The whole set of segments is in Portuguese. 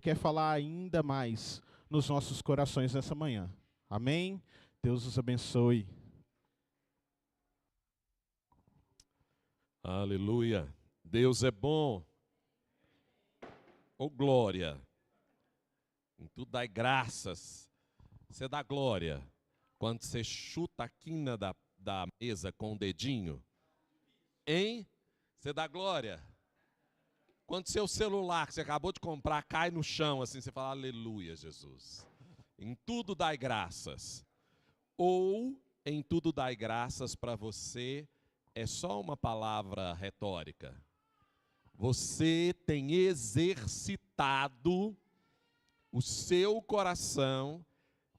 quer falar ainda mais nos nossos corações nessa manhã. Amém? Deus os abençoe. Aleluia. Deus é bom. Ô glória. Em tudo dai graças. Você dá glória quando você chuta a quina da mesa com o dedinho? Hein? Você dá glória? Quando seu celular que você acabou de comprar cai no chão, assim, você fala, aleluia, Jesus. Em tudo dai graças. Ou em tudo dai graças para você é só uma palavra retórica. Você tem exercitado o seu coração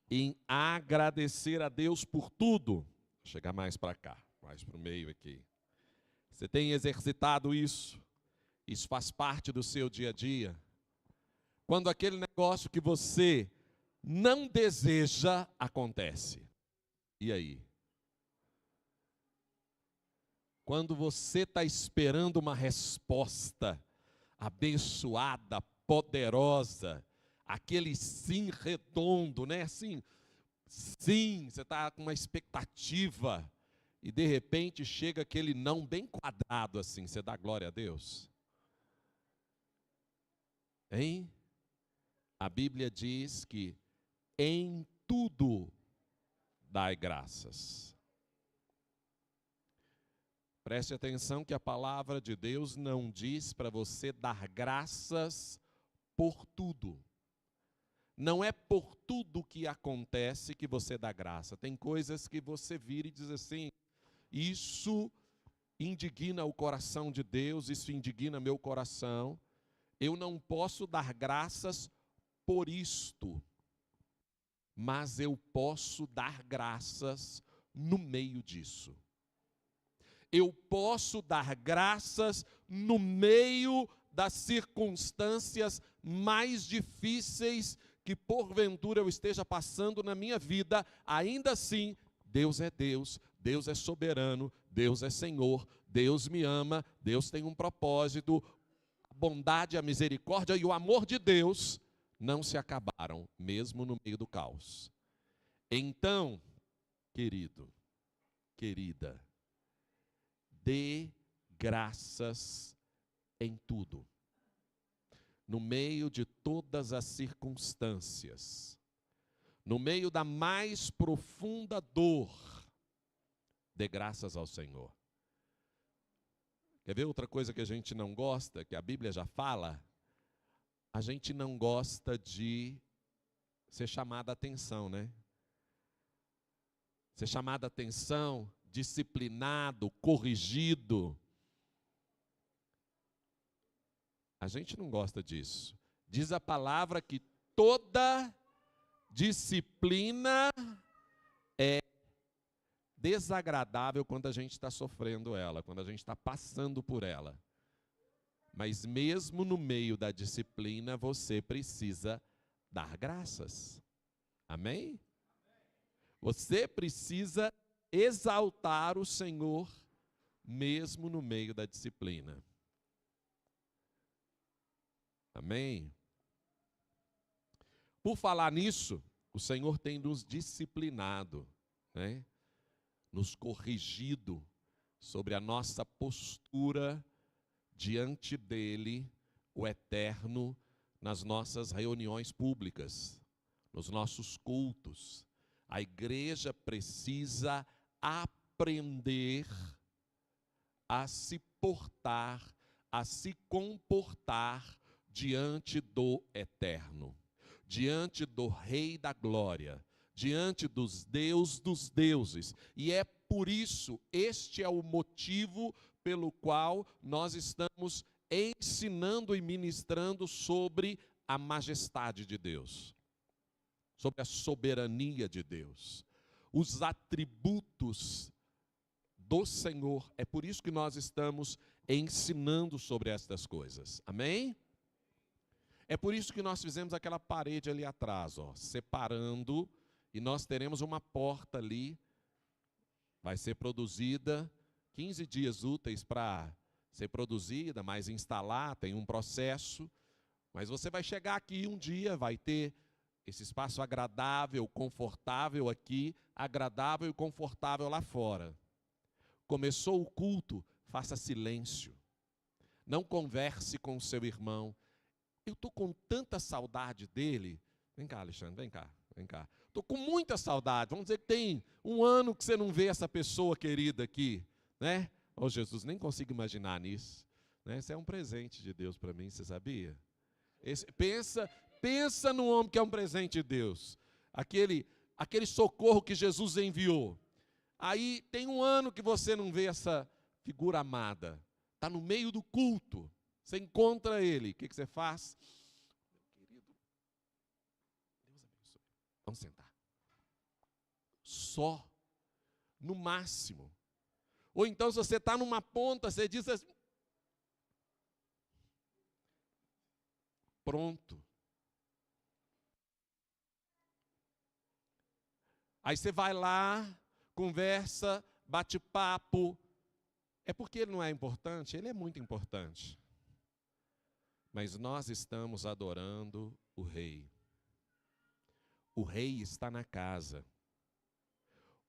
em agradecer a Deus por tudo. Vou chegar mais para cá, mais para o meio aqui. Você tem exercitado isso? Isso faz parte do seu dia a dia? Quando aquele negócio que você não deseja acontece. E aí? Quando você está esperando uma resposta abençoada, poderosa, aquele sim redondo, né? Assim, sim, você está com uma expectativa e de repente chega aquele não bem quadrado assim, você dá glória a Deus? Hein? A Bíblia diz que em tudo dai graças. Preste atenção que a palavra de Deus não diz para você dar graças por tudo. Não é por tudo que acontece que você dá graça. Tem coisas que você vira e diz assim, isso indigna o coração de Deus, isso indigna meu coração. Eu não posso dar graças por isto, mas eu posso dar graças no meio disso. Eu posso dar graças no meio das circunstâncias mais difíceis que porventura eu esteja passando na minha vida. Ainda assim, Deus é Deus, Deus é soberano, Deus é Senhor, Deus me ama, Deus tem um propósito. A bondade, a misericórdia e o amor de Deus não se acabaram, mesmo no meio do caos. Então, querido, querida, dê graças em tudo. No meio de todas as circunstâncias, no meio da mais profunda dor, dê graças ao Senhor. Quer ver outra coisa que a gente não gosta, que a Bíblia já fala? A gente não gosta de ser chamado a atenção, né? Ser chamado a atenção, disciplinado, corrigido. A gente não gosta disso. Diz a palavra que toda disciplina é desagradável quando a gente está sofrendo ela, quando a gente está passando por ela. Mas mesmo no meio da disciplina, você precisa dar graças. Amém? Você precisa exaltar o Senhor mesmo no meio da disciplina. Amém? Por falar nisso, o Senhor tem nos disciplinado, né? Nos corrigido sobre a nossa postura diante dEle, o Eterno, nas nossas reuniões públicas, nos nossos cultos. A igreja precisa aprender a se portar, a se comportar diante do Eterno, diante do Rei da Glória, diante dos deuses. E é por isso, este é o motivo pelo qual nós estamos ensinando e ministrando sobre a majestade de Deus, sobre a soberania de Deus, os atributos do Senhor. É por isso que nós estamos ensinando sobre estas coisas. Amém? É por isso que nós fizemos aquela parede ali atrás, ó, separando, e nós teremos uma porta ali, vai ser produzida 15 dias úteis para ser produzida, mas instalar, tem um processo. Mas você vai chegar aqui um dia, vai ter esse espaço agradável, confortável aqui, agradável e confortável lá fora. Começou o culto, faça silêncio. Não converse com o seu irmão. Eu estou com tanta saudade dele. Vem cá, Alexandre, vem cá, vem cá. Estou com muita saudade. Vamos dizer que tem um ano que você não vê essa pessoa querida aqui, né? Oh, Jesus, nem consigo imaginar nisso. Né? Isso é um presente de Deus para mim, você sabia? Pensa no homem que é um presente de Deus. Aquele socorro que Jesus enviou. Aí tem um ano que você não vê essa figura amada. Está no meio do culto. Você encontra ele. O que você faz? Meu querido, Deus abençoe. Vamos sentar. Só. No máximo. Ou então, se você está numa ponta, você diz assim, pronto. Aí você vai lá, conversa, bate papo. É porque ele não é importante? Ele é muito importante. Mas nós estamos adorando o Rei. O Rei está na casa.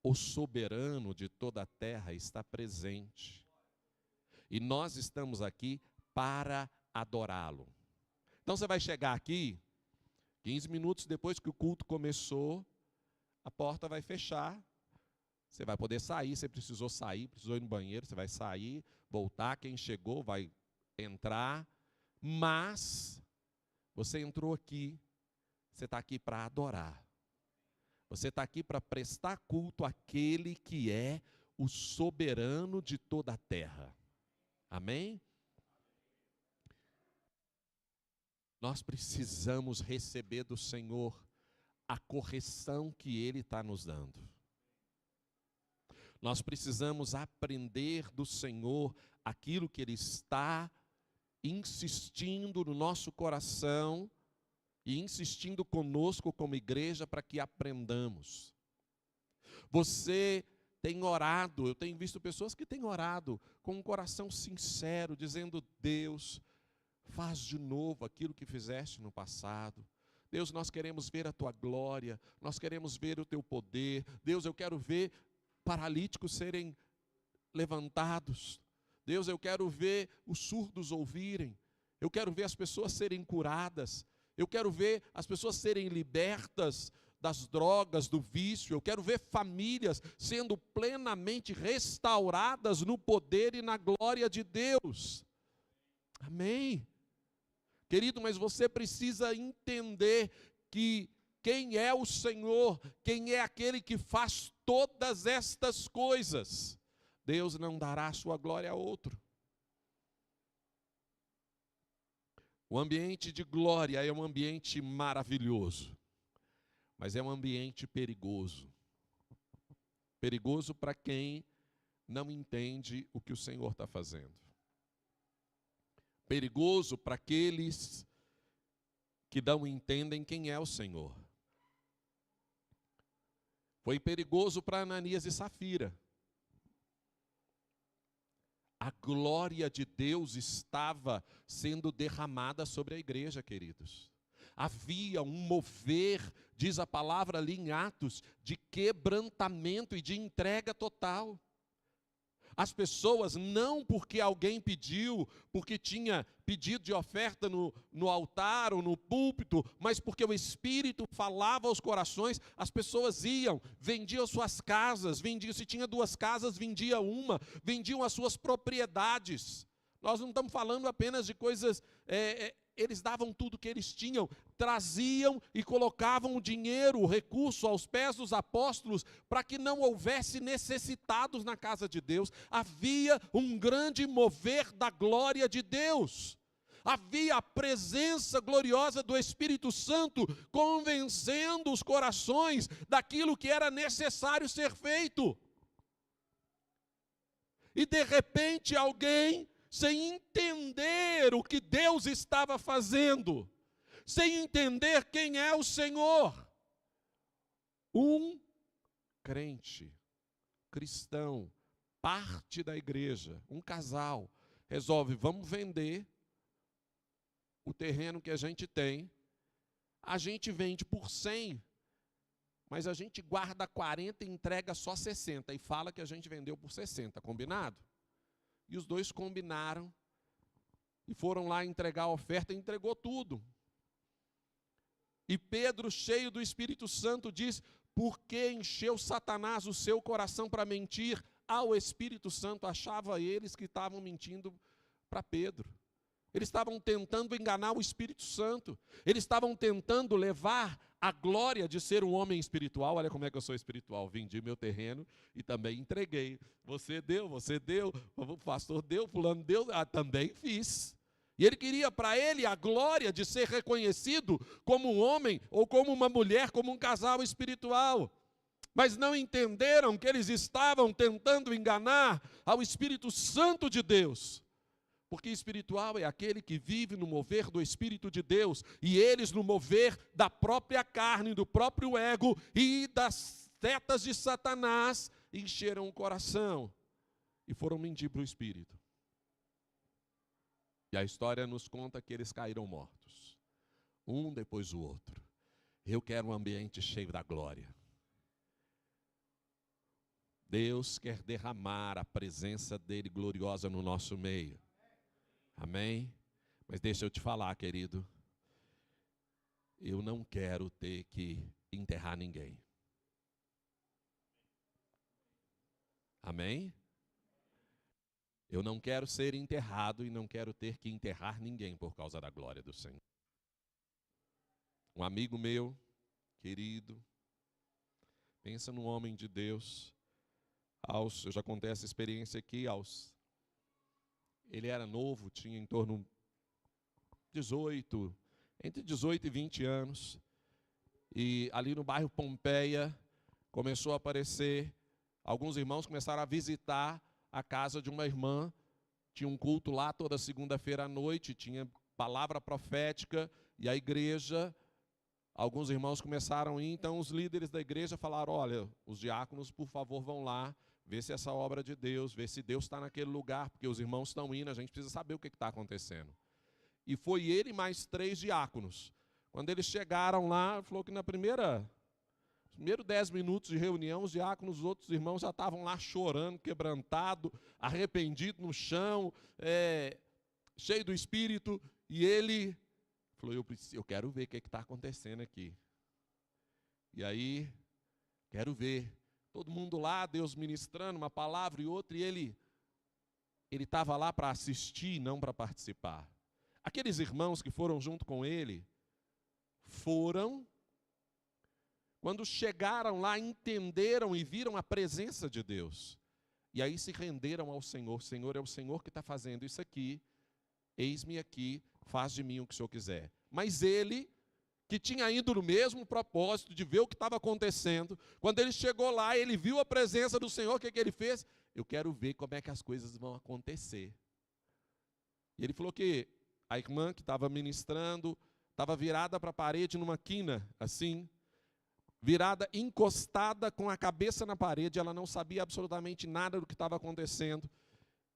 O soberano de toda a terra está presente. E nós estamos aqui para adorá-lo. Então você vai chegar aqui, 15 minutos depois que o culto começou, a porta vai fechar. Você vai poder sair, você precisou sair, precisou ir no banheiro, você vai sair, voltar, quem chegou vai entrar. Mas você entrou aqui, você está aqui para adorar. Você está aqui para prestar culto àquele que é o soberano de toda a terra. Amém? Nós precisamos receber do Senhor a correção que Ele está nos dando. Nós precisamos aprender do Senhor aquilo que Ele está insistindo no nosso coração e insistindo conosco como igreja para que aprendamos. Você tem orado, eu tenho visto pessoas que têm orado com um coração sincero, dizendo, Deus, faz de novo aquilo que fizeste no passado. Deus, nós queremos ver a Tua glória, nós queremos ver o Teu poder. Deus, eu quero ver paralíticos serem levantados. Deus, eu quero ver os surdos ouvirem. Eu quero ver as pessoas serem curadas. Eu quero ver as pessoas serem libertas das drogas, do vício. Eu quero ver famílias sendo plenamente restauradas no poder e na glória de Deus. Amém? Querido, mas você precisa entender que quem é o Senhor, quem é aquele que faz todas estas coisas, Deus não dará a sua glória a outro. O ambiente de glória é um ambiente maravilhoso, mas é um ambiente perigoso. Perigoso para quem não entende o que o Senhor está fazendo. Perigoso para aqueles que não entendem quem é o Senhor. Foi perigoso para Ananias e Safira. A glória de Deus estava sendo derramada sobre a igreja, queridos. Havia um mover, diz a palavra ali em Atos, de quebrantamento e de entrega total. As pessoas, não porque alguém pediu, porque tinha pedido de oferta no altar ou no púlpito, mas porque o Espírito falava aos corações, as pessoas iam, vendiam suas casas, vendiam, se tinha 2 casas, vendia uma, vendiam as suas propriedades. Nós não estamos falando apenas de coisas, eles davam tudo que eles tinham, traziam e colocavam o dinheiro, o recurso aos pés dos apóstolos, para que não houvesse necessitados na casa de Deus. Havia um grande mover da glória de Deus. Havia a presença gloriosa do Espírito Santo, convencendo os corações daquilo que era necessário ser feito. E de repente alguém, sem entender o que Deus estava fazendo, sem entender quem é o Senhor, um crente, cristão, parte da igreja, um casal, resolve, vamos vender o terreno que a gente tem, a gente vende por 100, mas a gente guarda 40 e entrega só 60, e fala que a gente vendeu por 60, combinado? E os dois combinaram, e foram lá entregar a oferta, e entregou tudo. E Pedro, cheio do Espírito Santo, diz: por que encheu Satanás o seu coração para mentir ao Espírito Santo? Achava eles que estavam mentindo para Pedro. Eles estavam tentando enganar o Espírito Santo. Eles estavam tentando levar a glória de ser um homem espiritual. Olha como é que eu sou espiritual. Vendi meu terreno e também entreguei. Você deu, o pastor deu, fulano deu, também fiz. E ele queria para ele a glória de ser reconhecido como um homem ou como uma mulher, como um casal espiritual. Mas não entenderam que eles estavam tentando enganar ao Espírito Santo de Deus. Porque espiritual é aquele que vive no mover do Espírito de Deus, e eles no mover da própria carne, do próprio ego e das setas de Satanás, encheram o coração e foram mentir para o Espírito. E a história nos conta que eles caíram mortos, um depois do outro. Eu quero um ambiente cheio da glória. Deus quer derramar a presença dele gloriosa no nosso meio. Amém? Mas deixa eu te falar, querido, eu não quero ter que enterrar ninguém. Amém? Eu não quero ser enterrado e não quero ter que enterrar ninguém por causa da glória do Senhor. Um amigo meu, querido, pensa num homem de Deus, eu já contei essa experiência aqui, ele era novo, tinha em torno de entre 18 e 20 anos, e ali no bairro Pompeia começou a aparecer, alguns irmãos começaram a visitar a casa de uma irmã, tinha um culto lá toda segunda-feira à noite, tinha palavra profética, e a igreja, alguns irmãos começaram a ir, então os líderes da igreja falaram: olha, os diáconos, por favor, vão lá, ver se essa obra de Deus, ver se Deus está naquele lugar, porque os irmãos estão indo, a gente precisa saber o que está acontecendo. E foi ele mais 3 diáconos. Quando eles chegaram lá, falou que nos primeiros 10 minutos de reunião, os diáconos, os outros irmãos já estavam lá chorando, quebrantado, arrependido no chão, cheio do Espírito, e ele falou: eu quero ver o que está acontecendo aqui. E aí, quero ver. Todo mundo lá, Deus ministrando uma palavra e outra, e ele estava lá para assistir, não para participar. Aqueles irmãos que foram junto com ele, quando chegaram lá, entenderam e viram a presença de Deus. E aí se renderam ao Senhor. Senhor, é o Senhor que está fazendo isso aqui. Eis-me aqui, faz de mim o que o Senhor quiser. Mas ele, que tinha ido no mesmo propósito de ver o que estava acontecendo, quando ele chegou lá, ele viu a presença do Senhor, o que ele fez? Eu quero ver como é que as coisas vão acontecer. E ele falou que a irmã que estava ministrando estava virada para a parede numa quina, assim, virada, encostada com a cabeça na parede, ela não sabia absolutamente nada do que estava acontecendo.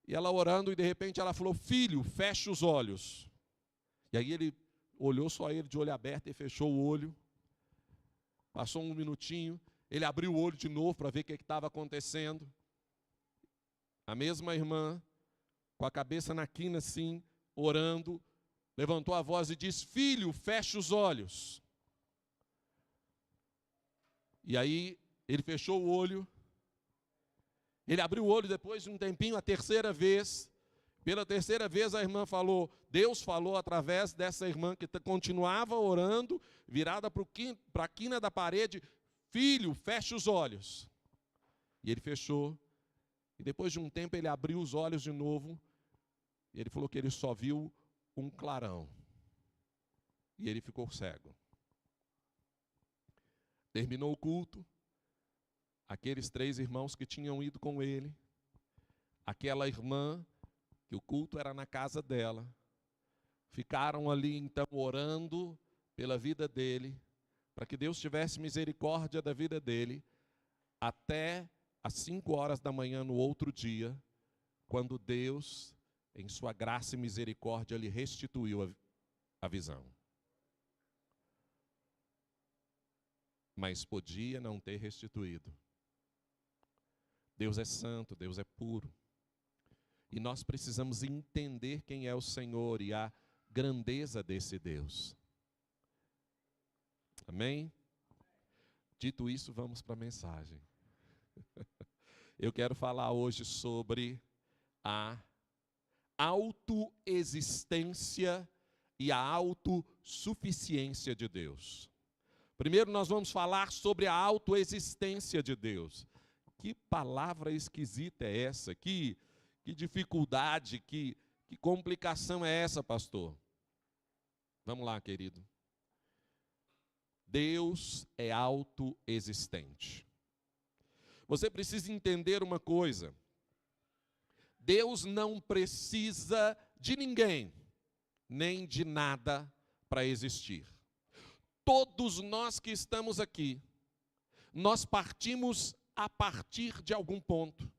E ela orando, e de repente ela falou: filho, fecha os olhos. E aí ele olhou só ele de olho aberto e fechou o olho. Passou um minutinho, ele abriu o olho de novo para ver o que estava acontecendo. A mesma irmã, com a cabeça na quina assim, orando, levantou a voz e disse: filho, fecha os olhos. E aí ele fechou o olho, ele abriu o olho depois de um tempinho, a terceira vez. Pela terceira vez a irmã falou, Deus falou através dessa irmã que continuava orando, virada para a quina da parede: filho, fecha os olhos. E ele fechou, e depois de um tempo ele abriu os olhos de novo, e ele falou que ele só viu um clarão, e ele ficou cego. Terminou o culto, aqueles 3 irmãos que tinham ido com ele, aquela irmã, que o culto era na casa dela, ficaram ali então orando pela vida dele, para que Deus tivesse misericórdia da vida dele, até às 5 horas da manhã no outro dia, quando Deus, em sua graça e misericórdia, lhe restituiu a visão. Mas podia não ter restituído. Deus é santo, Deus é puro. E nós precisamos entender quem é o Senhor e a grandeza desse Deus. Amém? Dito isso, vamos para a mensagem. Eu quero falar hoje sobre a autoexistência e a autossuficiência de Deus. Primeiro nós vamos falar sobre a autoexistência de Deus. Que palavra esquisita é essa? Que dificuldade, que complicação é essa, pastor? Vamos lá, querido. Deus é autoexistente. Você precisa entender uma coisa. Deus não precisa de ninguém, nem de nada para existir. Todos nós que estamos aqui, nós partimos a partir de algum ponto.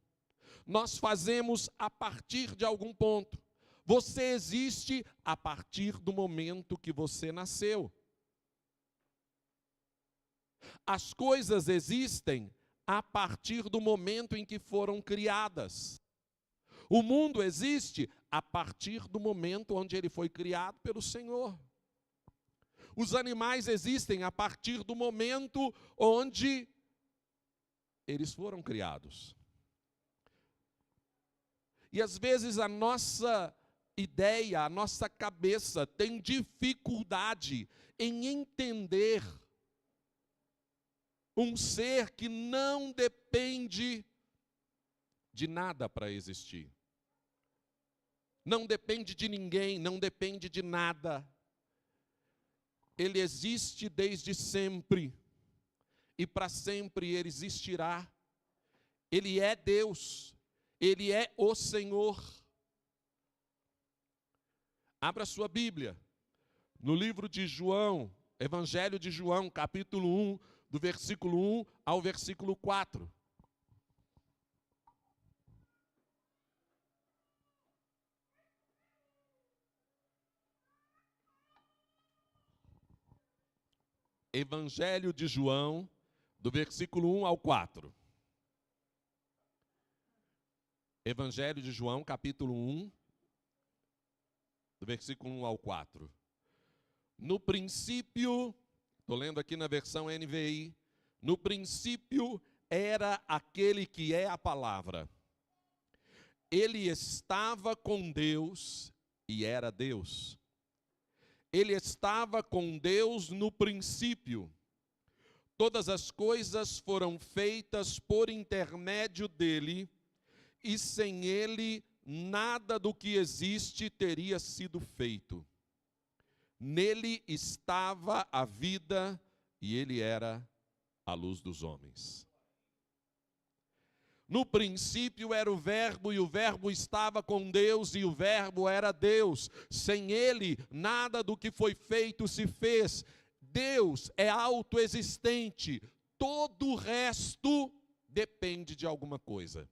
Nós fazemos a partir de algum ponto. Você existe a partir do momento que você nasceu. As coisas existem a partir do momento em que foram criadas. O mundo existe a partir do momento onde ele foi criado pelo Senhor. Os animais existem a partir do momento onde eles foram criados. E às vezes a nossa ideia, a nossa cabeça tem dificuldade em entender um ser que não depende de nada para existir. Não depende de ninguém, não depende de nada. Ele existe desde sempre. E para sempre ele existirá. Ele é Deus. Ele é o Senhor. Abra sua Bíblia. No livro de João, Evangelho de João, capítulo 1, do versículo 1 ao versículo 4. Evangelho de João, do versículo 1 ao 4. Evangelho de João, capítulo 1, do versículo 1 ao 4. No princípio, estou lendo aqui na versão NVI, no princípio era aquele que é a palavra. Ele estava com Deus e era Deus. Ele estava com Deus no princípio. Todas as coisas foram feitas por intermédio dele, e sem ele, nada do que existe teria sido feito. Nele estava a vida, e ele era a luz dos homens. No princípio era o Verbo, e o Verbo estava com Deus, e o Verbo era Deus. Sem ele, nada do que foi feito se fez. Deus é autoexistente. Todo o resto depende de alguma coisa.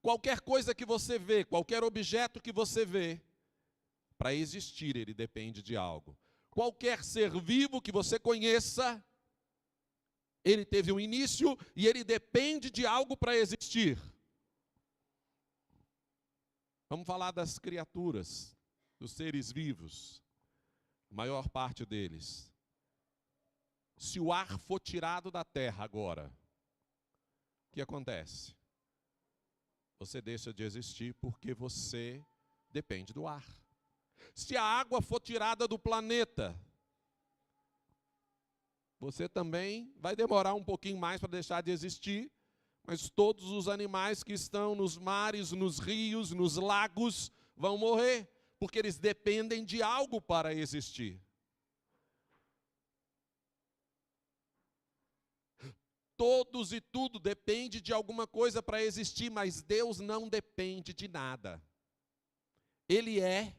Qualquer coisa que você vê, qualquer objeto que você vê, para existir ele depende de algo. Qualquer ser vivo que você conheça, ele teve um início e ele depende de algo para existir. Vamos falar das criaturas, dos seres vivos, a maior parte deles. Se o ar for tirado da terra agora, o que acontece? Você deixa de existir porque você depende do ar. Se a água for tirada do planeta, você também vai demorar um pouquinho mais para deixar de existir, mas todos os animais que estão nos mares, nos rios, nos lagos, vão morrer, porque eles dependem de algo para existir. Todos e tudo depende de alguma coisa para existir, mas Deus não depende de nada. Ele é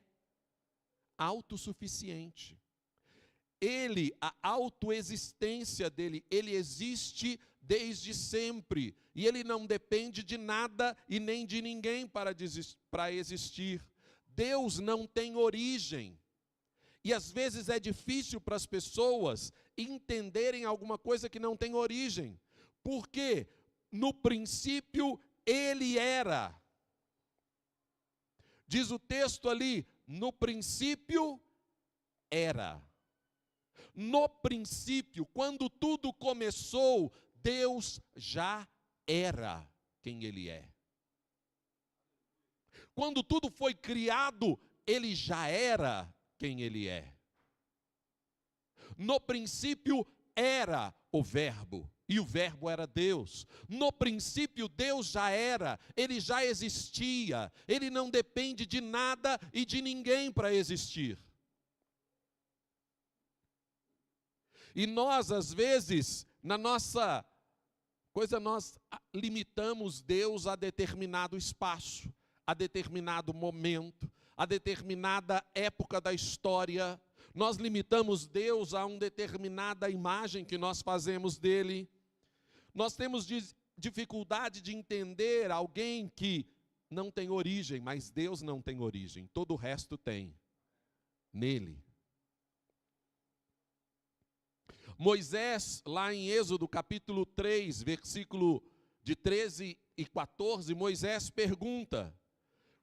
autossuficiente. Ele, a autoexistência dele, ele existe desde sempre. E ele não depende de nada e nem de ninguém para existir. Deus não tem origem. E às vezes é difícil para as pessoas entenderem alguma coisa que não tem origem. Porque no princípio ele era. Diz o texto ali, no princípio era. No princípio, quando tudo começou, Deus já era quem Ele é. Quando tudo foi criado, Ele já era quem Ele é. No princípio era o Verbo, e o Verbo era Deus. No princípio Deus já era, Ele já existia, Ele não depende de nada e de ninguém para existir. E nós, às vezes, na nossa coisa, nós limitamos Deus a determinado espaço, a determinado momento, a determinada época da história. Nós limitamos Deus a uma determinada imagem que nós fazemos dele. Nós temos dificuldade de entender alguém que não tem origem, mas Deus não tem origem, todo o resto tem, nele. Moisés, lá em Êxodo capítulo 3, versículo de 13 e 14, Moisés pergunta: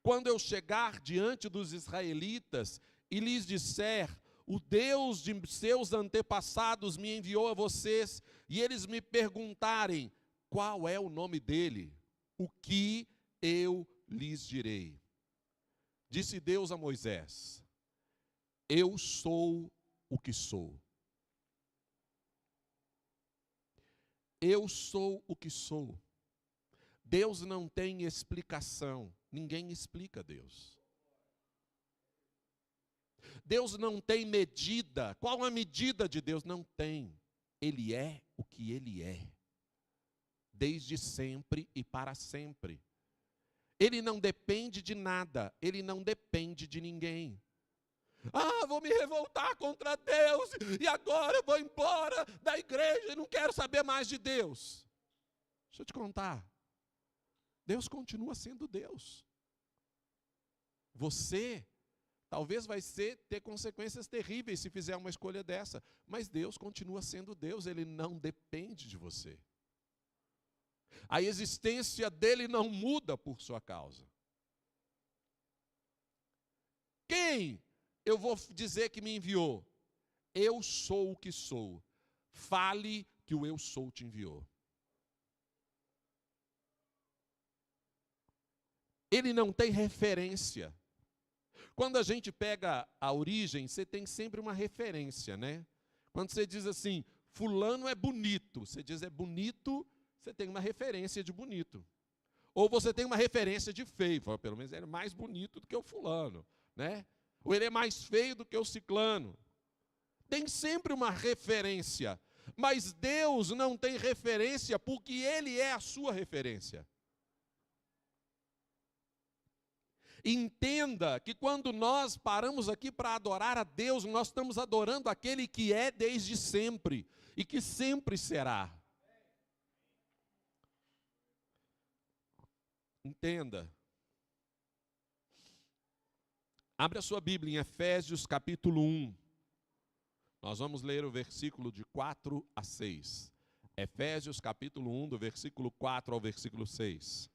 quando eu chegar diante dos israelitas e lhes disser, o Deus de seus antepassados me enviou a vocês, e eles me perguntarem, qual é o nome dele? O que eu lhes direi? Disse Deus a Moisés, eu sou o que sou. Eu sou o que sou. Deus não tem explicação. Ninguém explica Deus. Deus não tem medida. Qual a medida de Deus? Não tem. Ele é o que Ele é. Desde sempre e para sempre. Ele não depende de nada. Ele não depende de ninguém. Ah, vou me revoltar contra Deus, e agora eu vou embora da igreja e não quero saber mais de Deus. Deixa eu te contar. Deus continua sendo Deus. Você talvez vai ter consequências terríveis se fizer uma escolha dessa, mas Deus continua sendo Deus, Ele não depende de você. A existência dele não muda por sua causa. Quem eu vou dizer que me enviou? Eu sou o que sou. Fale que o eu sou te enviou. Ele não tem referência. Quando a gente pega a origem, você tem sempre uma referência, né? Quando você diz assim, fulano é bonito, você diz é bonito, você tem uma referência de bonito. Ou você tem uma referência de feio, fala, pelo menos ele é mais bonito do que o fulano, né? Ou ele é mais feio do que o ciclano. Tem sempre uma referência. Mas Deus não tem referência porque Ele é a sua referência. Entenda que quando nós paramos aqui para adorar a Deus, nós estamos adorando aquele que é desde sempre e que sempre será. Entenda. Abre a sua Bíblia em Efésios capítulo 1. Nós vamos ler o versículo de 4 a 6. Efésios capítulo 1, do versículo 4 ao versículo 6.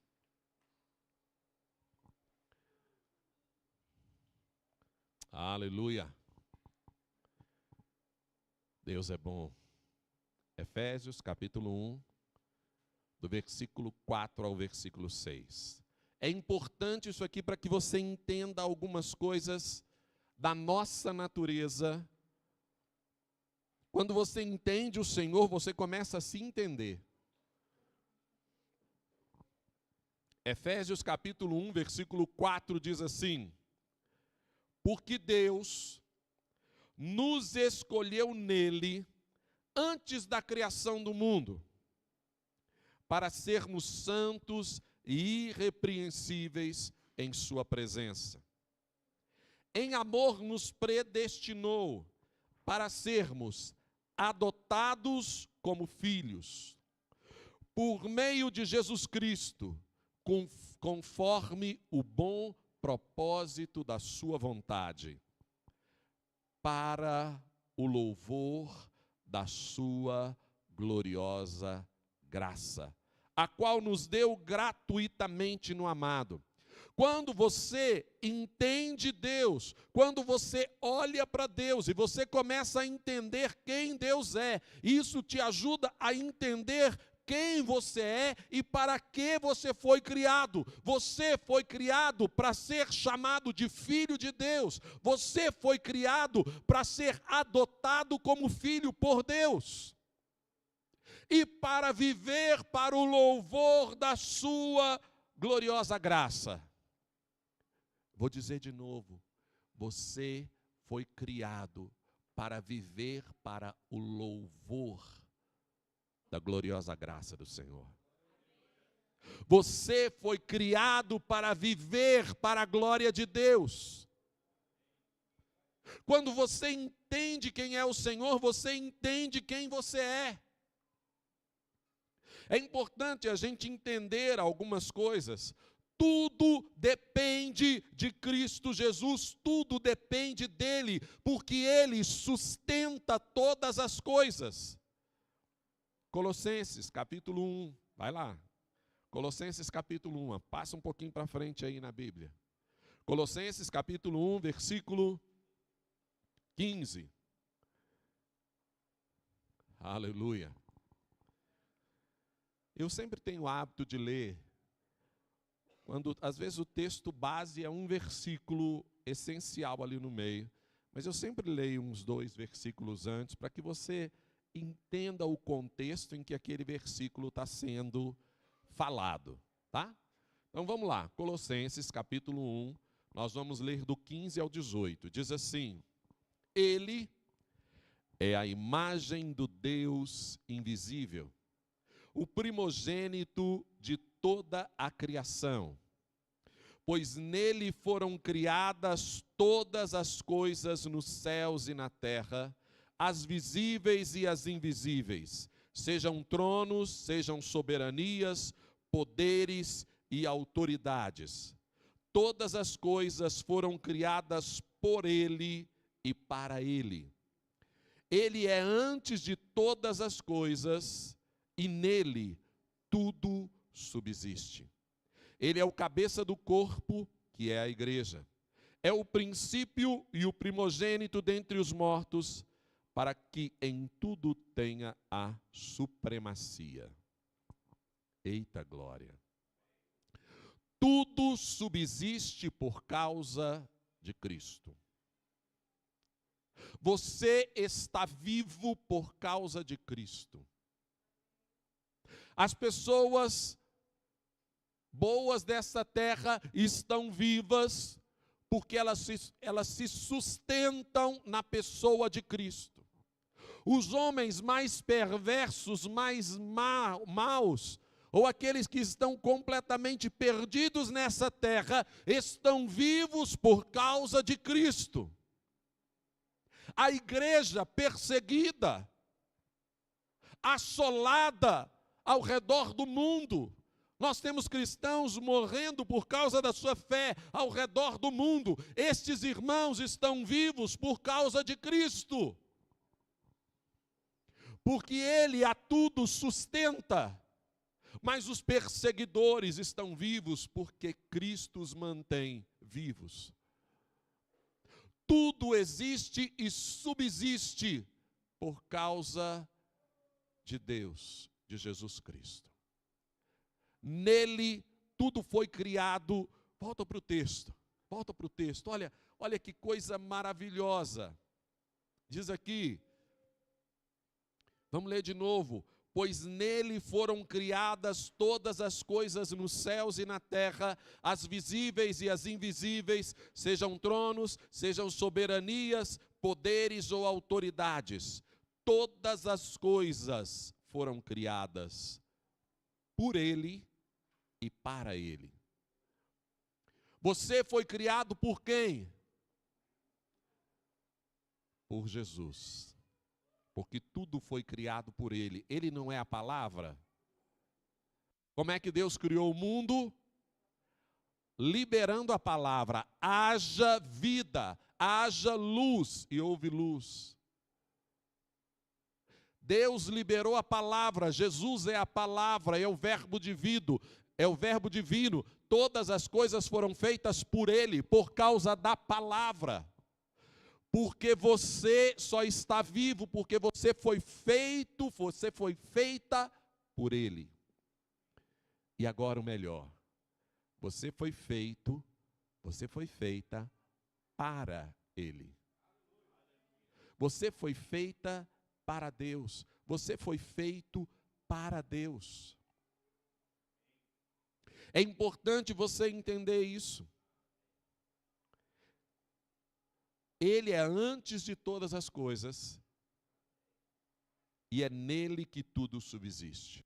Aleluia. Deus é bom. Efésios capítulo 1, do versículo 4 ao versículo 6. É importante isso aqui para que você entenda algumas coisas da nossa natureza. Quando você entende o Senhor, você começa a se entender. Efésios capítulo 1, versículo 4 diz assim: porque Deus nos escolheu nele antes da criação do mundo, para sermos santos e irrepreensíveis em sua presença. Em amor nos predestinou para sermos adotados como filhos, por meio de Jesus Cristo, conforme o bom propósito da sua vontade, para o louvor da sua gloriosa graça, a qual nos deu gratuitamente no amado. Quando você entende Deus, quando você olha para Deus e você começa a entender quem Deus é, isso te ajuda a entender quem você é e para que você foi criado. Você foi criado para ser chamado de filho de Deus. Você foi criado para ser adotado como filho por Deus. E para viver para o louvor da sua gloriosa graça. Vou dizer de novo, você foi criado para viver para o louvor da gloriosa graça do Senhor. Você foi criado para viver para a glória de Deus. Quando você entende quem é o Senhor, você entende quem você é. É importante a gente entender algumas coisas. Tudo depende de Cristo Jesus, tudo depende dele, porque ele sustenta todas as coisas. Colossenses capítulo 1, vai lá. Colossenses capítulo 1, passa um pouquinho para frente aí na Bíblia. Colossenses capítulo 1, versículo 15. Aleluia. Eu sempre tenho o hábito de ler, quando às vezes o texto base é um versículo essencial ali no meio, mas eu sempre leio uns 2 versículos antes, para que você entenda o contexto em que aquele versículo está sendo falado, tá? Então vamos lá, Colossenses capítulo 1, nós vamos ler do 15 ao 18, diz assim: Ele é a imagem do Deus invisível, o primogênito de toda a criação, pois nele foram criadas todas as coisas nos céus e na terra, as visíveis e as invisíveis, sejam tronos, sejam soberanias, poderes e autoridades. Todas as coisas foram criadas por ele e para ele. Ele é antes de todas as coisas e nele tudo subsiste. Ele é o cabeça do corpo, que é a igreja. É o princípio e o primogênito dentre os mortos, para que em tudo tenha a supremacia. Eita glória! Tudo subsiste por causa de Cristo. Você está vivo por causa de Cristo. As pessoas boas dessa terra estão vivas porque elas se sustentam na pessoa de Cristo. Os homens mais perversos, mais maus, ou aqueles que estão completamente perdidos nessa terra, estão vivos por causa de Cristo. A igreja perseguida, assolada ao redor do mundo. Nós temos cristãos morrendo por causa da sua fé ao redor do mundo. Estes irmãos estão vivos por causa de Cristo. Porque Ele a tudo sustenta. Mas os perseguidores estão vivos porque Cristo os mantém vivos. Tudo existe e subsiste por causa de Deus, de Jesus Cristo. Nele tudo foi criado. Volta para o texto. Olha que coisa maravilhosa. Diz aqui, vamos ler de novo. Pois nele foram criadas todas as coisas nos céus e na terra, as visíveis e as invisíveis, sejam tronos, sejam soberanias, poderes ou autoridades. Todas as coisas foram criadas por ele e para ele. Você foi criado por quem? Por Jesus. Porque tudo foi criado por ele. Ele não é a palavra? Como é que Deus criou o mundo? liberando a palavra, haja vida, haja luz, e houve luz. Deus liberou a palavra, Jesus é a palavra, é o verbo divino, todas as coisas foram feitas por Ele, por causa da palavra. Porque você só está vivo, porque você foi feita por Ele. E agora o melhor, você foi feita para Ele. Você foi feita para Deus. Você foi feito para Deus. É importante você entender isso. Ele é antes de todas as coisas e é nele que tudo subsiste.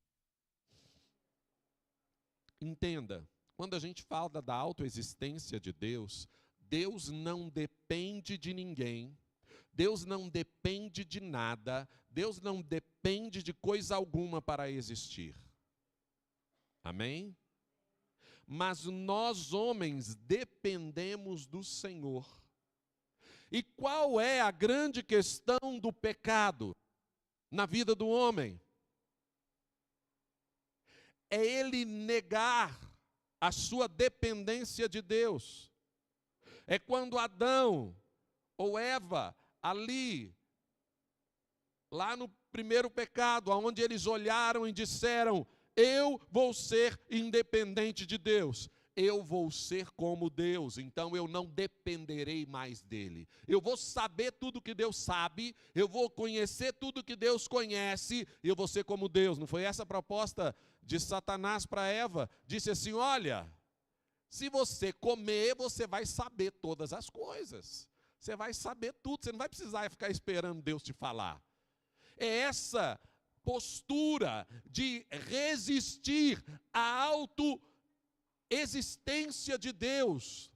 Entenda, quando a gente fala da autoexistência de Deus, Deus não depende de ninguém, Deus não depende de nada, Deus não depende de coisa alguma para existir. Amém? Mas nós, homens, dependemos do Senhor. E qual é a grande questão do pecado na vida do homem? É ele negar a sua dependência de Deus. É quando Adão ou Eva, lá no primeiro pecado, onde eles olharam e disseram: eu vou ser independente de Deus. Eu vou ser como Deus, então eu não dependerei mais dele. Eu vou saber tudo que Deus sabe, eu vou conhecer tudo que Deus conhece, e eu vou ser como Deus. Não foi essa a proposta de Satanás para Eva? Disse assim: olha, se você comer, você vai saber todas as coisas. Você vai saber tudo, você não vai precisar ficar esperando Deus te falar. É essa postura de resistir à autoexistência de Deus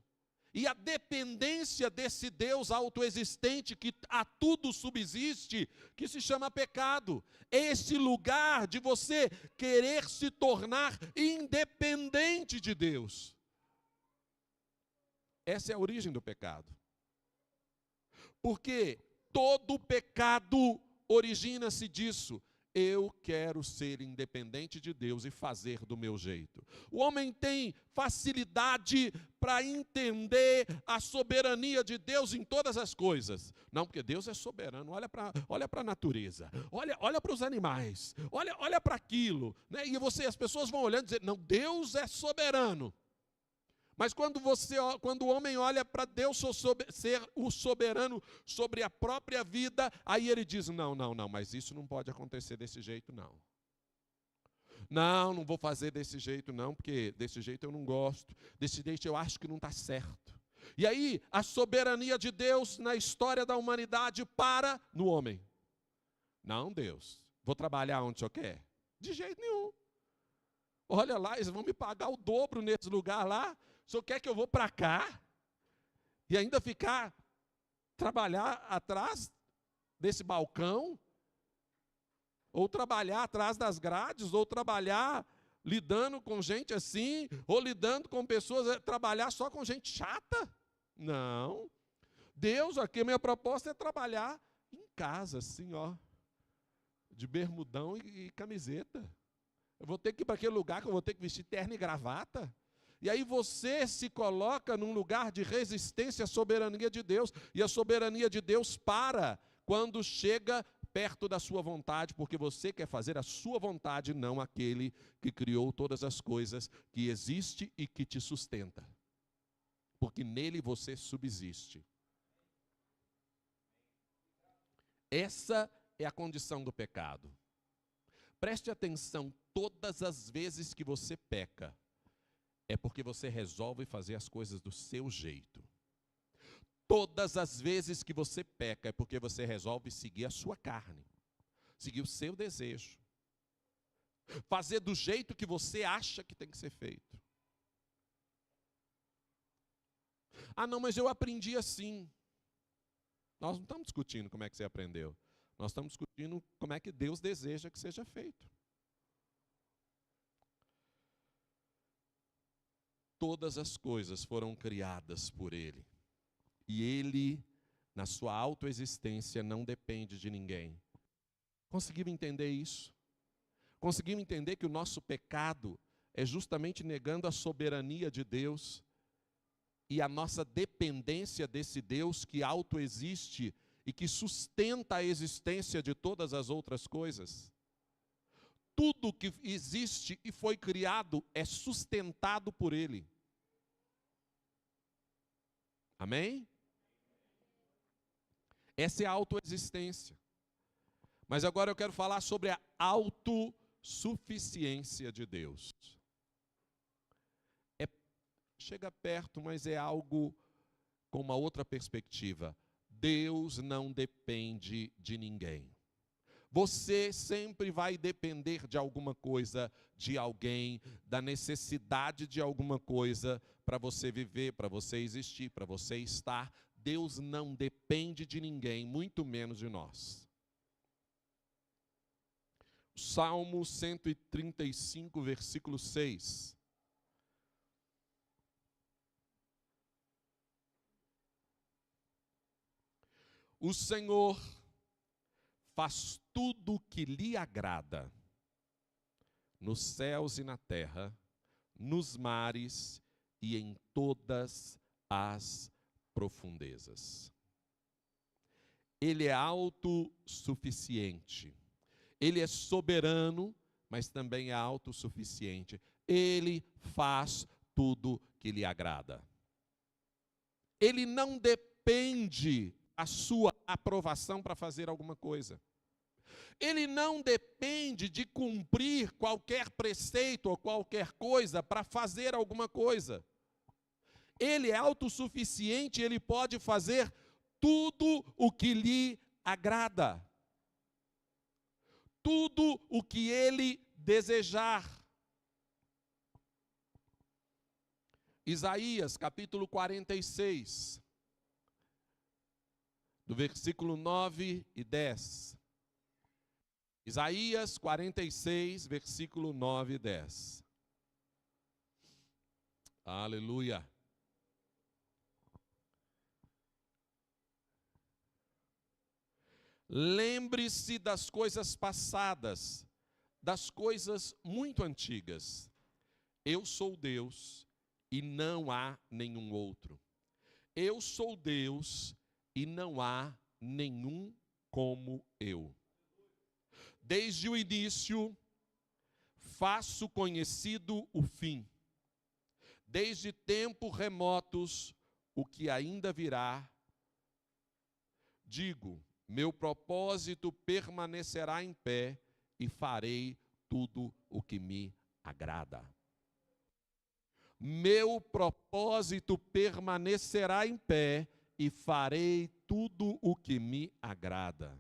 e a dependência desse Deus autoexistente que a tudo subsiste, que se chama pecado. É esse lugar de você querer se tornar independente de Deus. Essa é a origem do pecado. Porque todo pecado origina-se disso. Eu quero ser independente de Deus e fazer do meu jeito. O homem tem facilidade para entender a soberania de Deus em todas as coisas. Não, porque Deus é soberano. Olha para a natureza, olha para os animais, olha para aquilo, né? E as pessoas vão olhando e dizendo: não, Deus é soberano. Mas quando o homem olha para Deus ser o soberano sobre a própria vida, aí ele diz: não, mas isso não pode acontecer desse jeito, não. Não vou fazer desse jeito, não, porque desse jeito eu não gosto, desse jeito eu acho que não está certo. E aí, a soberania de Deus na história da humanidade para no homem. Não, Deus, vou trabalhar onde o Senhor quer? De jeito nenhum. Olha lá, eles vão me pagar o dobro nesse lugar lá. O senhor quer que eu vou para cá e ainda trabalhar atrás desse balcão? Ou trabalhar atrás das grades? Ou trabalhar lidando com gente assim? Ou lidando com pessoas, trabalhar só com gente chata? Não. Deus, aqui a minha proposta é trabalhar em casa, assim, ó, de bermudão e camiseta. Eu vou ter que ir para aquele lugar que eu vou ter que vestir terno e gravata. E aí você se coloca num lugar de resistência à soberania de Deus. E a soberania de Deus para quando chega perto da sua vontade, porque você quer fazer a sua vontade, não aquele que criou todas as coisas, que existe e que te sustenta. Porque nele você subsiste. Essa é a condição do pecado. Preste atenção, todas as vezes que você peca, é porque você resolve fazer as coisas do seu jeito. Todas as vezes que você peca, é porque você resolve seguir a sua carne, seguir o seu desejo, fazer do jeito que você acha que tem que ser feito. Ah, não, mas eu aprendi assim. Nós não estamos discutindo como é que você aprendeu. Nós estamos discutindo como é que Deus deseja que seja feito. todas as coisas foram criadas por Ele. E Ele, na sua autoexistência, não depende de ninguém. Conseguiram entender isso? Conseguiram entender que o nosso pecado é justamente negando a soberania de Deus e a nossa dependência desse Deus que autoexiste e que sustenta a existência de todas as outras coisas? Tudo que existe e foi criado é sustentado por Ele. Amém? Essa é a autoexistência. Mas agora eu quero falar sobre a autossuficiência de Deus. Chega perto, mas é algo com uma outra perspectiva. Deus não depende de ninguém. Você sempre vai depender de alguma coisa, de alguém, da necessidade de alguma coisa para você viver, para você existir, para você estar. Deus não depende de ninguém, muito menos de nós. Salmo 135, versículo 6. O Senhor faz tudo o que lhe agrada, nos céus e na terra, nos mares e em todas as profundezas. Ele é autossuficiente. Ele é soberano, mas também é autossuficiente. Ele faz tudo que lhe agrada. Ele não depende a sua aprovação para fazer alguma coisa. Ele não depende de cumprir qualquer preceito ou qualquer coisa para fazer alguma coisa. Ele é autossuficiente, ele pode fazer tudo o que lhe agrada. Tudo o que ele desejar. Isaías, capítulo 46. Do versículo 9 e 10. Isaías 46, versículo 9 e 10. Aleluia. Lembre-se das coisas passadas, das coisas muito antigas. Eu sou Deus e não há nenhum outro. Eu sou Deus e não há nenhum como eu. Desde o início, faço conhecido o fim. Desde tempos remotos, o que ainda virá. Digo, meu propósito permanecerá em pé e farei tudo o que me agrada. Meu propósito permanecerá em pé e farei tudo o que me agrada.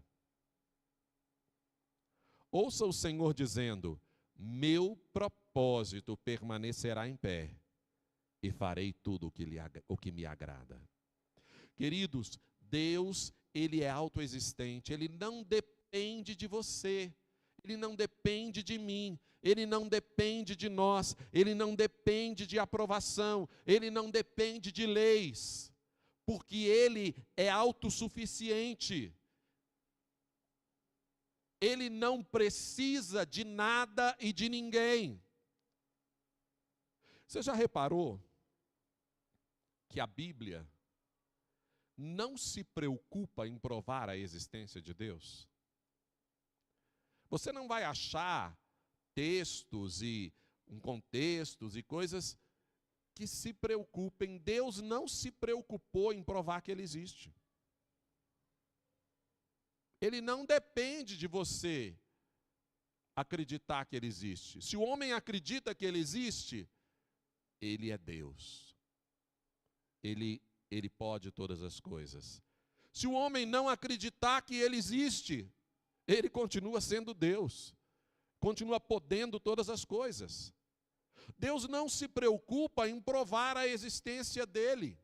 Ouça o Senhor dizendo, meu propósito permanecerá em pé e farei tudo o que me agrada. Queridos, Deus, Ele é autoexistente, Ele não depende de você, Ele não depende de mim, Ele não depende de nós, Ele não depende de aprovação, Ele não depende de leis. Porque Ele é autossuficiente. Ele não precisa de nada e de ninguém. Você já reparou que a Bíblia não se preocupa em provar a existência de Deus? Você não vai achar textos e contextos e coisas que se preocupem. Deus não se preocupou em provar que Ele existe. Ele não depende de você acreditar que Ele existe. Se o homem acredita que Ele existe, Ele é Deus. Ele pode todas as coisas. Se o homem não acreditar que Ele existe, Ele continua sendo Deus. Continua podendo todas as coisas. Deus não se preocupa em provar a existência dele.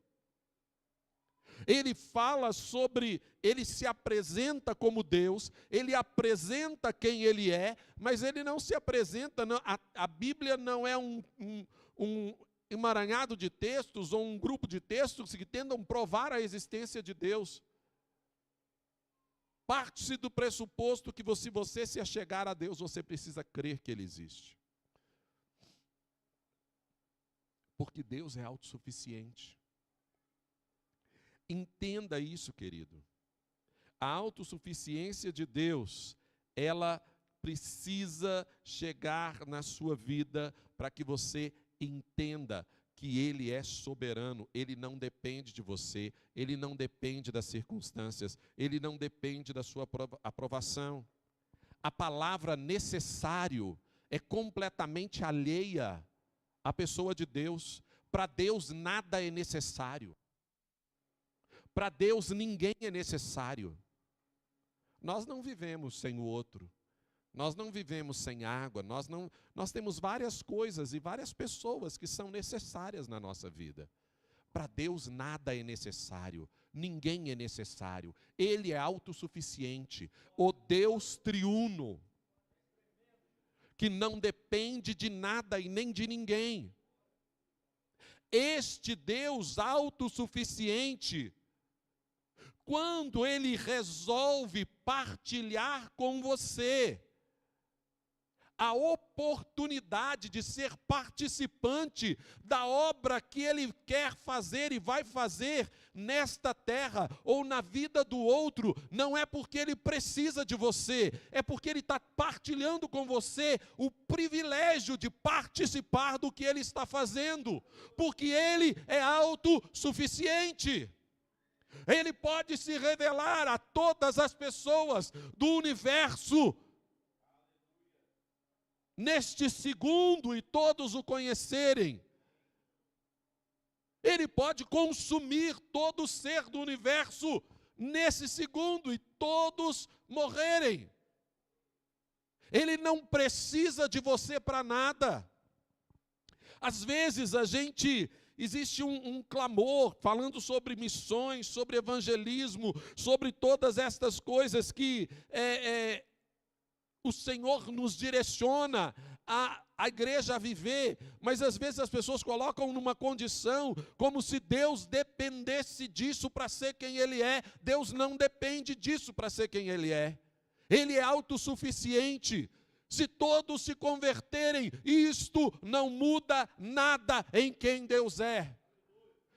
Ele fala sobre, ele se apresenta como Deus, ele apresenta quem ele é, mas ele não se apresenta, não, a Bíblia não é emaranhado de textos ou um grupo de textos que tentam provar a existência de Deus. Parte-se do pressuposto que se você se achegar a Deus, você precisa crer que Ele existe. Porque Deus é autossuficiente. Entenda isso, querido. A autossuficiência de Deus, ela precisa chegar na sua vida para que você entenda que Ele é soberano, Ele não depende de você, Ele não depende das circunstâncias, Ele não depende da sua aprovação. A palavra necessário é completamente alheia à pessoa de Deus. Para Deus nada é necessário. Para Deus ninguém é necessário. Nós não vivemos sem o outro. Nós não vivemos sem água, nós temos várias coisas e várias pessoas que são necessárias na nossa vida. Para Deus nada é necessário, ninguém é necessário. Ele é autossuficiente, o Deus triuno, que não depende de nada e nem de ninguém. Este Deus autossuficiente, quando Ele resolve partilhar com você a oportunidade de ser participante da obra que Ele quer fazer e vai fazer nesta terra ou na vida do outro, não é porque Ele precisa de você, é porque Ele está partilhando com você o privilégio de participar do que Ele está fazendo, porque Ele é autossuficiente. Ele pode se revelar a todas as pessoas do universo neste segundo e todos o conhecerem. Ele pode consumir todo ser do universo nesse segundo e todos morrerem. Ele não precisa de você para nada. Às vezes existe um clamor falando sobre missões, sobre evangelismo, sobre todas estas coisas que o Senhor nos direciona a igreja a viver, mas às vezes as pessoas colocam numa condição como se Deus dependesse disso para ser quem Ele é. Deus não depende disso para ser quem Ele é. Ele é autossuficiente. Se todos se converterem, isto não muda nada em quem Deus é.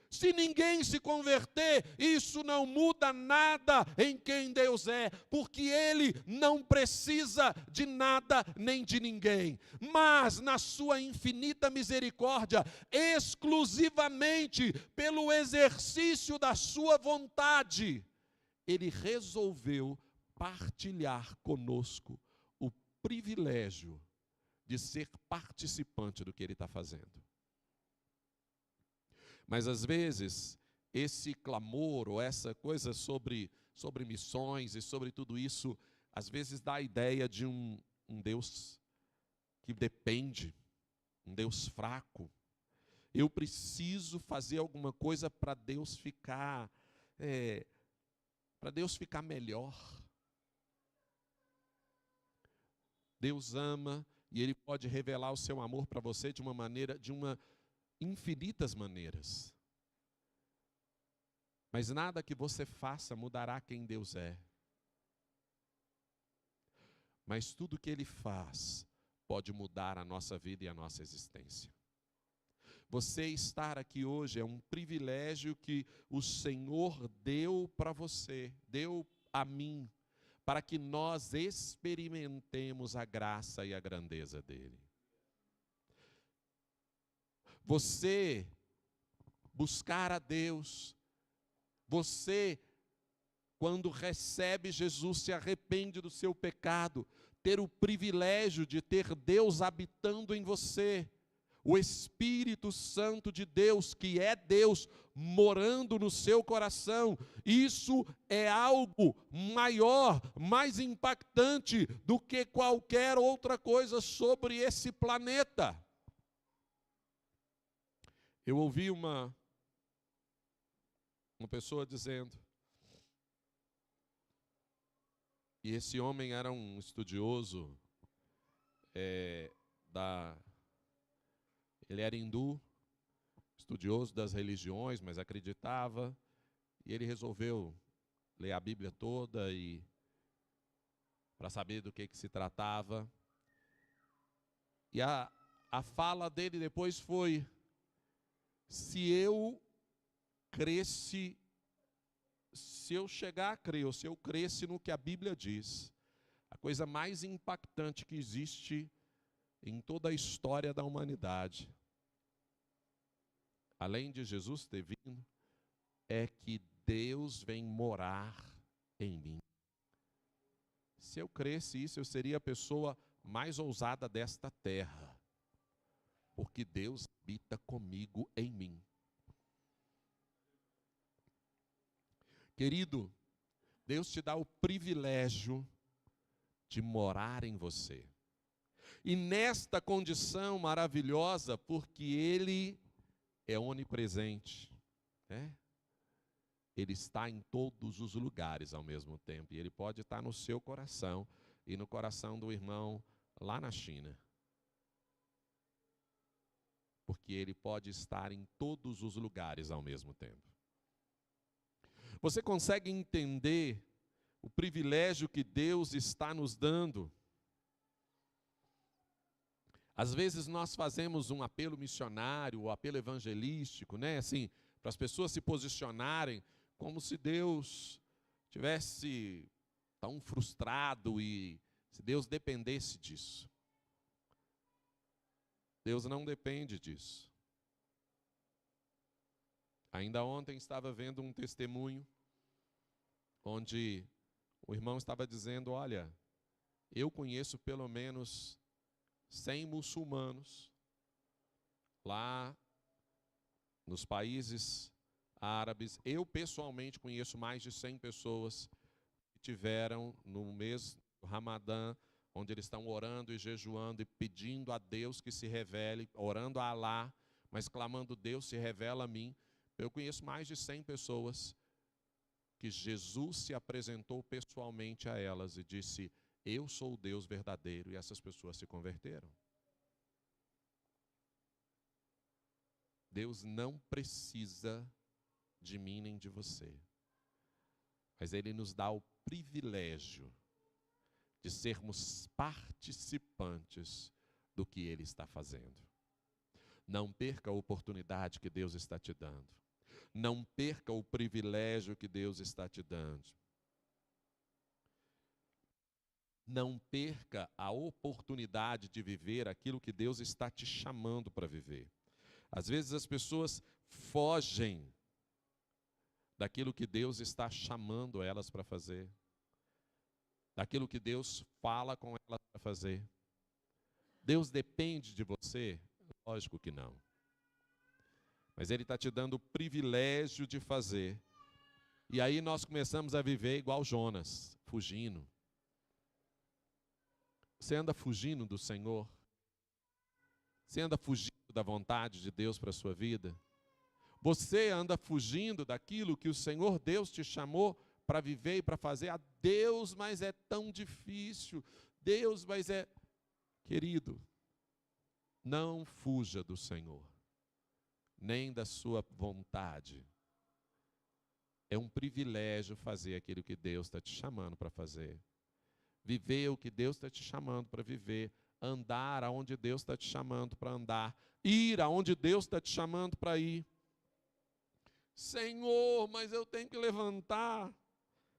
Se ninguém se converter, isso não muda nada em quem Deus é, porque Ele não precisa de nada nem de ninguém. Mas na sua infinita misericórdia, exclusivamente pelo exercício da sua vontade, Ele resolveu partilhar conosco o privilégio de ser participante do que Ele está fazendo. Mas às vezes, esse clamor ou essa coisa sobre missões e sobre tudo isso, às vezes dá a ideia de um Deus que depende, um Deus fraco. Eu preciso fazer alguma coisa para Deus ficar melhor. Deus ama e Ele pode revelar o seu amor para você de uma infinitas maneiras. Mas nada que você faça mudará quem Deus é. Mas tudo que Ele faz pode mudar a nossa vida e a nossa existência. Você estar aqui hoje é um privilégio que o Senhor deu para você, deu a mim, para que nós experimentemos a graça e a grandeza dEle. Você buscar a Deus, você, quando recebe Jesus, se arrepende do seu pecado, ter o privilégio de ter Deus habitando em você, o Espírito Santo de Deus, que é Deus, morando no seu coração, isso é algo maior, mais impactante do que qualquer outra coisa sobre esse planeta. Eu ouvi uma pessoa dizendo, e esse homem era um estudioso, ele era hindu, estudioso das religiões, mas acreditava, e ele resolveu ler a Bíblia toda e para saber do que se tratava. E a fala dele depois foi: se eu cresce, se eu chegar a crer, ou se eu cresce no que a Bíblia diz, a coisa mais impactante que existe em toda a história da humanidade, além de Jesus ter vindo, é que Deus vem morar em mim. Se eu cresce isso, eu seria a pessoa mais ousada desta terra, porque Deus habita comigo em mim. Querido, Deus te dá o privilégio de morar em você. E nesta condição maravilhosa, porque Ele é onipresente, né? Ele está em todos os lugares ao mesmo tempo. E Ele pode estar no seu coração e no coração do irmão lá na China. Porque Ele pode estar em todos os lugares ao mesmo tempo. Você consegue entender o privilégio que Deus está nos dando? Às vezes nós fazemos um apelo missionário, ou apelo evangelístico, né? Assim, para as pessoas se posicionarem como se Deus tivesse tão frustrado e se Deus dependesse disso. Deus não depende disso. Ainda ontem estava vendo um testemunho onde o irmão estava dizendo: olha, eu conheço pelo menos 100 muçulmanos lá nos países árabes. Eu pessoalmente conheço mais de 100 pessoas que tiveram no mês do Ramadã, onde eles estão orando e jejuando e pedindo a Deus que se revele, orando a Alá, mas clamando: Deus se revela a mim. Eu conheço mais de 100 pessoas que Jesus se apresentou pessoalmente a elas e disse: eu sou o Deus verdadeiro, e essas pessoas se converteram. Deus não precisa de mim nem de você, mas Ele nos dá o privilégio de sermos participantes do que Ele está fazendo. Não perca a oportunidade que Deus está te dando. Não perca o privilégio que Deus está te dando. Não perca a oportunidade de viver aquilo que Deus está te chamando para viver. Às vezes as pessoas fogem daquilo que Deus está chamando elas para fazer, daquilo que Deus fala com elas para fazer. Deus depende de você? Lógico que não. Mas Ele está te dando o privilégio de fazer. E aí nós começamos a viver igual Jonas, fugindo. Você anda fugindo do Senhor? Você anda fugindo da vontade de Deus para a sua vida? Você anda fugindo daquilo que o Senhor Deus te chamou para viver e para fazer? Ah, Deus, mas é tão difícil. Deus, mas é... Querido, não fuja do Senhor, nem da sua vontade. É um privilégio fazer aquilo que Deus está te chamando para fazer. Viver o que Deus está te chamando para viver. Andar aonde Deus está te chamando para andar. Ir aonde Deus está te chamando para ir. Senhor, mas eu tenho que levantar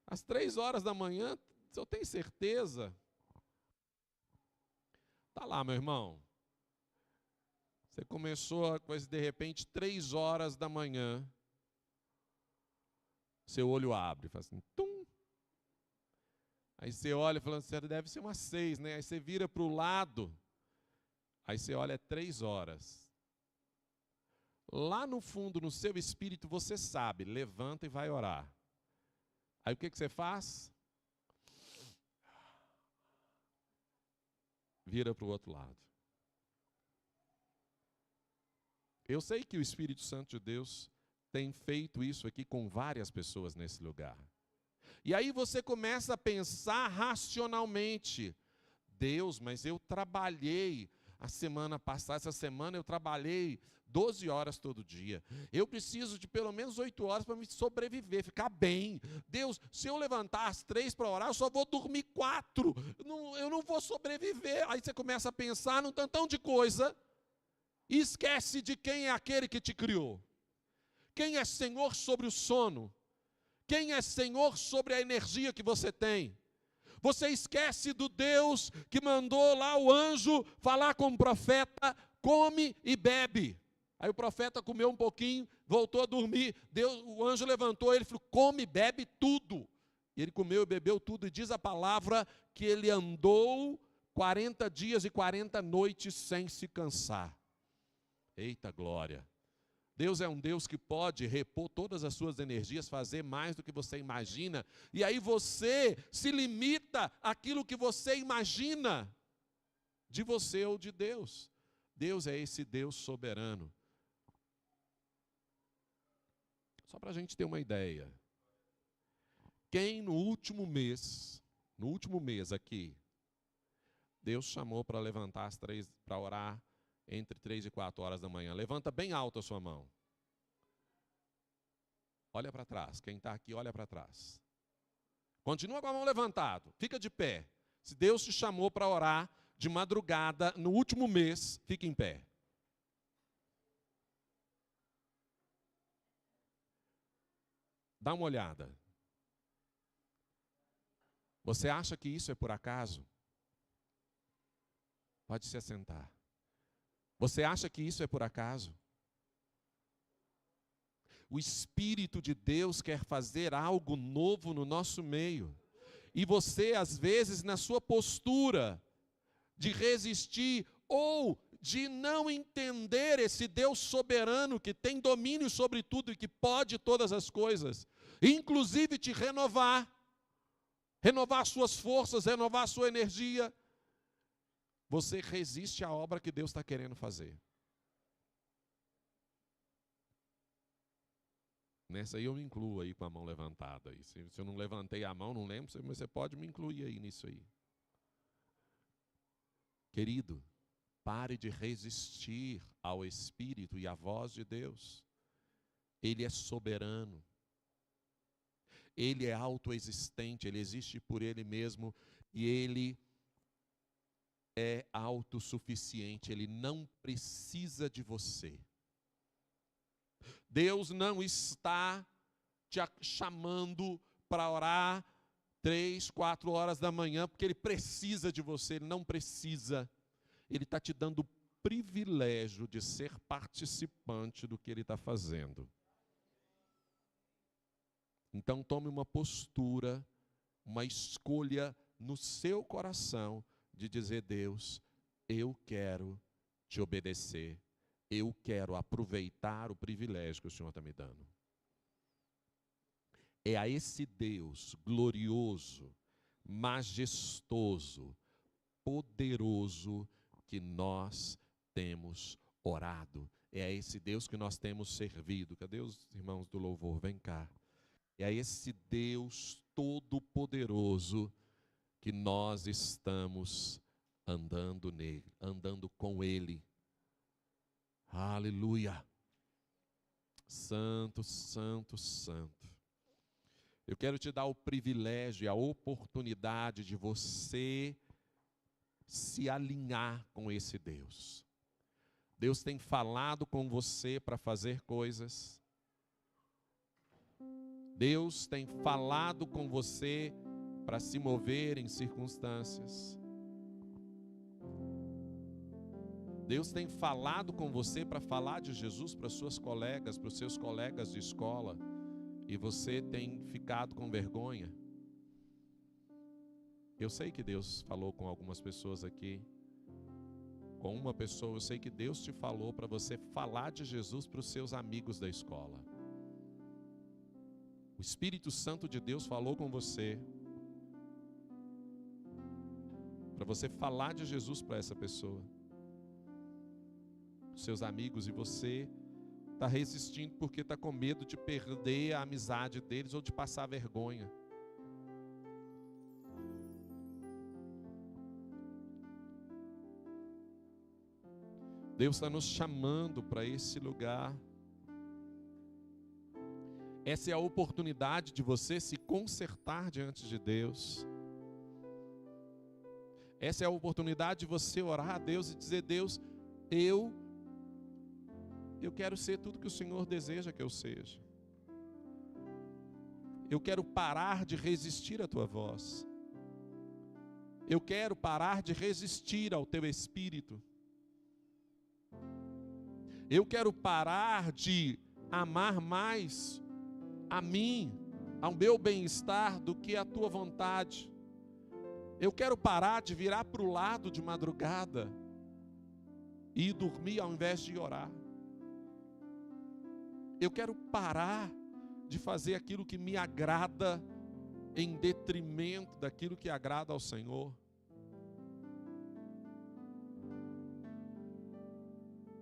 às 3 horas da manhã, eu tenho certeza. Tá lá, meu irmão. Você começou a coisa, de repente, 3 horas da manhã, seu olho abre, faz assim, tum. Aí você olha falando, deve ser umas 6, né? Aí você vira para o lado, aí você olha, é 3 horas. Lá no fundo, no seu espírito, você sabe, levanta e vai orar. Aí o que você faz? Vira para o outro lado. Eu sei que o Espírito Santo de Deus tem feito isso aqui com várias pessoas nesse lugar. E aí você começa a pensar racionalmente. Deus, mas eu trabalhei a semana passada, essa semana eu trabalhei 12 horas todo dia. Eu preciso de pelo menos 8 horas para me sobreviver, ficar bem. Deus, se eu levantar às 3 para orar, eu só vou dormir 4. Eu não vou sobreviver. Aí você começa a pensar num tantão de coisa e esquece de quem é aquele que te criou. Quem é Senhor sobre o sono? Quem é Senhor sobre a energia que você tem? Você esquece do Deus que mandou lá o anjo falar com o profeta, come e bebe. Aí o profeta comeu um pouquinho, voltou a dormir. O anjo levantou ele e falou, come e bebe tudo. E ele comeu e bebeu tudo. E diz a palavra que ele andou 40 dias e 40 noites sem se cansar. Eita glória! Deus é um Deus que pode repor todas as suas energias, fazer mais do que você imagina. E aí você se limita àquilo que você imagina de você ou de Deus. Deus é esse Deus soberano. Só para a gente ter uma ideia. Quem no último mês aqui, Deus chamou para levantar para orar entre 3 e 4 horas da manhã. Levanta bem alto a sua mão. Olha para trás. Quem está aqui, olha para trás. Continua com a mão levantada. Fica de pé. Se Deus te chamou para orar de madrugada no último mês, fique em pé. Dá uma olhada. Você acha que isso é por acaso? Pode se assentar. Você acha que isso é por acaso? O Espírito de Deus quer fazer algo novo no nosso meio. E você, às vezes, na sua postura de resistir ou de não entender esse Deus soberano que tem domínio sobre tudo e que pode todas as coisas, inclusive te renovar suas forças, renovar sua energia, você resiste à obra que Deus está querendo fazer. Nessa aí eu me incluo aí com a mão levantada. Aí. Se eu não levantei a mão, não lembro, mas você pode me incluir aí nisso aí. Querido, pare de resistir ao Espírito e à voz de Deus. Ele é soberano. Ele é autoexistente, ele existe por ele mesmo e ele é autossuficiente, ele não precisa de você. Deus não está te chamando para orar 3, 4 horas da manhã, porque ele precisa de você, ele não precisa. Ele está te dando o privilégio de ser participante do que ele está fazendo. Então tome uma postura, uma escolha no seu coração, de dizer, Deus, eu quero te obedecer, eu quero aproveitar o privilégio que o Senhor está me dando. É a esse Deus glorioso, majestoso, poderoso que nós temos orado. É a esse Deus que nós temos servido. Cadê os irmãos do louvor? Vem cá. É a esse Deus todo-poderoso que nós estamos andando nele, andando com ele. Aleluia. Santo, santo, santo. Eu quero te dar o privilégio e a oportunidade de você se alinhar com esse Deus. Deus tem falado com você para fazer coisas. Deus tem falado com você para se mover em circunstâncias. Deus tem falado com você para falar de Jesus para suas colegas, para os seus colegas de escola, e você tem ficado com vergonha. Eu sei que Deus falou com algumas pessoas aqui. Com uma pessoa, eu sei que Deus te falou para você falar de Jesus para os seus amigos da escola. O Espírito Santo de Deus falou com você para você falar de Jesus para essa pessoa, os seus amigos, e você está resistindo porque está com medo de perder a amizade deles ou de passar vergonha. Deus está nos chamando para esse lugar. Essa é a oportunidade de você se consertar diante de Deus. Essa é a oportunidade de você orar a Deus e dizer: Deus, eu quero ser tudo que o Senhor deseja que eu seja. Eu quero parar de resistir à tua voz. Eu quero parar de resistir ao teu Espírito. Eu quero parar de amar mais a mim, ao meu bem-estar, do que a tua vontade. Eu quero parar de virar para o lado de madrugada e ir dormir ao invés de orar. Eu quero parar de fazer aquilo que me agrada em detrimento daquilo que agrada ao Senhor.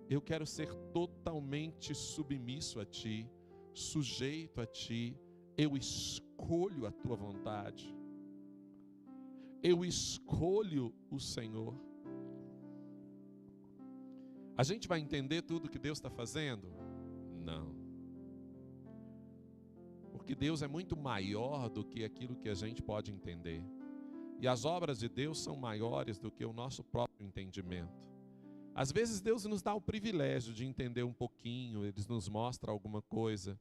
Eu quero ser totalmente submisso a Ti, sujeito a Ti. Eu escolho a Tua vontade. Eu escolho o Senhor. A gente vai entender tudo que Deus está fazendo? Não. Porque Deus é muito maior do que aquilo que a gente pode entender. E as obras de Deus são maiores do que o nosso próprio entendimento. Às vezes Deus nos dá o privilégio de entender um pouquinho, Ele nos mostra alguma coisa,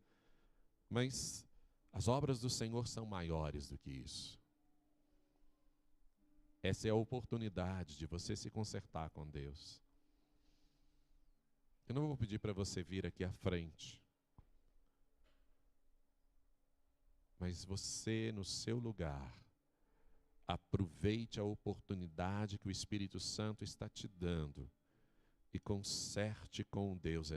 mas as obras do Senhor são maiores do que isso. Essa é a oportunidade de você se consertar com Deus. Eu não vou pedir para você vir aqui à frente, mas você, no seu lugar, aproveite a oportunidade que o Espírito Santo está te dando e conserte com Deus